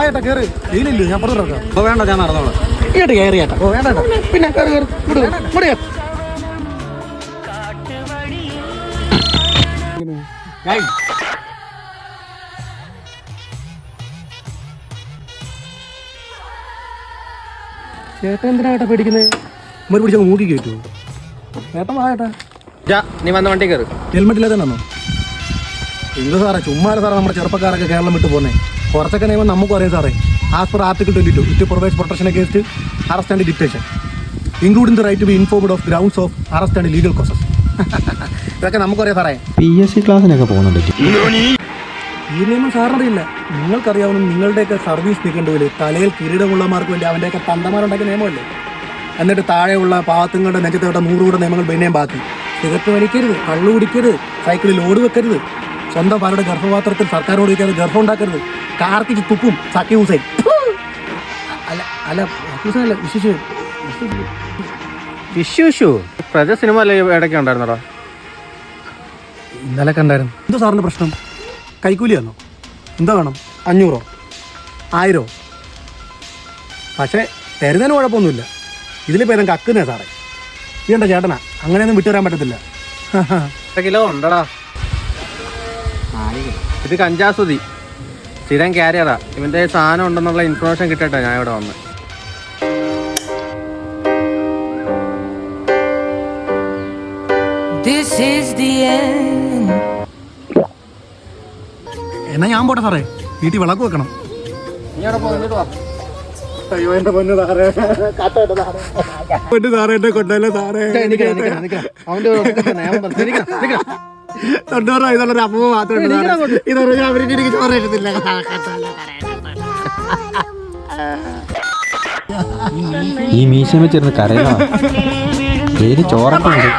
വായേട്ടാ കയറി വെയിലില്ല ഞാൻ പുറത്ത് കിടക്കാം. അപ്പോൾ വേണ്ട, ഞാൻ നടന്നോളാം. ഇങ്ങോട്ട് കയറി ചേട്ടാ. ഓ വേണ്ട, പിന്നെ കയറി കയറി മുടിയാ. ചേട്ടൻ എന്തിനാ ഏട്ടാ പേടിക്കുന്നത്? ഉമ്മ പിടിച്ച മൂക്കി കയറ്റുമോ? ചേട്ടൻ വായേട്ടാ. നീ വന്ന വണ്ടി കയറി. ഹെൽമെറ്റ് ഇല്ലാതെ തന്നോ? എന്ത് സാറേ ചുമ്മാരെ സാറേ നമ്മുടെ ചെറുപ്പക്കാരൊക്കെ കേരളം വിട്ട് പോകുന്നേ. കുറച്ചൊക്കെ നിയമം നമുക്കും അറിയാം സാറേ. As per article 22 it provides protection against arrest and detention including the right to be informed of grounds of arrest and legal causes. ഇതൊക്കെ നമുക്കറിയാം സാറേ. PSC ക്ലാസ്സിനൊക്കെ പോകുന്നുണ്ട്. ഈ നിയമം സാറിനറിയില്ല. നിങ്ങൾക്കറിയാവുന്ന നിങ്ങളുടെയൊക്കെ സർവീസ് നിൽക്കേണ്ടതിൽ തലയിൽ കിരീടമുള്ളമാർക്ക് വേണ്ടി അവൻ്റെയൊക്കെ തന്തമാരുണ്ടാക്കിയ നിയമമല്ലേ. എന്നിട്ട് താഴെയുള്ള പാവത്തുങ്ങളുടെ നെഞ്ചത്തോടെ 100 കൂടെ നിയമങ്ങൾ പിന്നെയും ബാക്കി. സിഗരറ്റ് വലിക്കരുത്, കള്ളു കുടിക്കരുത്, സൈക്കിളിൽ ലോഡ് വെക്കരുത്, സ്വന്തം പലരുടെ ഗർഭപാത്രത്തിൽ സർക്കാരോട് വയ്ക്കാതെ ഗർഭം ഉണ്ടാക്കരുത്, കാർത്തിച്ച് തുപ്പും സക്കി ഹുസൈൻ. അല്ല അല്ല ഹുസൈൻ അല്ല വിഷു പ്രജ സിനിമ അല്ലേ ഇടയ്ക്ക് ഉണ്ടായിരുന്നടാ? ഇന്നലെ കണ്ടായിരുന്നു. എന്തോ സാറിന് പ്രശ്നം? കൈക്കൂലിയാണോ? എന്താ വേണം? 500 1000? പക്ഷേ തരുന്നതിന് കുഴപ്പമൊന്നുമില്ല. ഇതിലിപ്പോൾ ഏതെങ്കിലും കക്കുന്നേ സാറേ. ഇതെന്താ ചേട്ടനാ? അങ്ങനെയൊന്നും വിട്ടുതരാൻ പറ്റത്തില്ല. കിലോ ഉണ്ടടാ. ഇത് കഞ്ചാസുതി സ്ഥിരം ക്യാരിയറാ. ഇവൻ്റെ സാധനം ഉണ്ടെന്നുള്ള ഇൻഫർമേഷൻ കിട്ടട്ടെ ഞാൻ ഇവിടെ വന്ന്. എന്നാ ഞാൻ പോട്ടെ സാറേ, വീട്ടിൽ വിളക്ക് വെക്കണം. അയ്യോ എന്റെ പൊന്നു സാറേ, പൊന്നു സാറേ എന്നെ കൊണ്ടല്ലേ സാറേ. 90 ഇതുള്ളൊരു അമ്മ മാത്രമേ ഇതൊരു എനിക്ക് ചോറ് തരുന്നില്ല. ഈ മീശ വെച്ചിരുന്ന് കരയാ ചോറൊക്കെ ഉണ്ട്.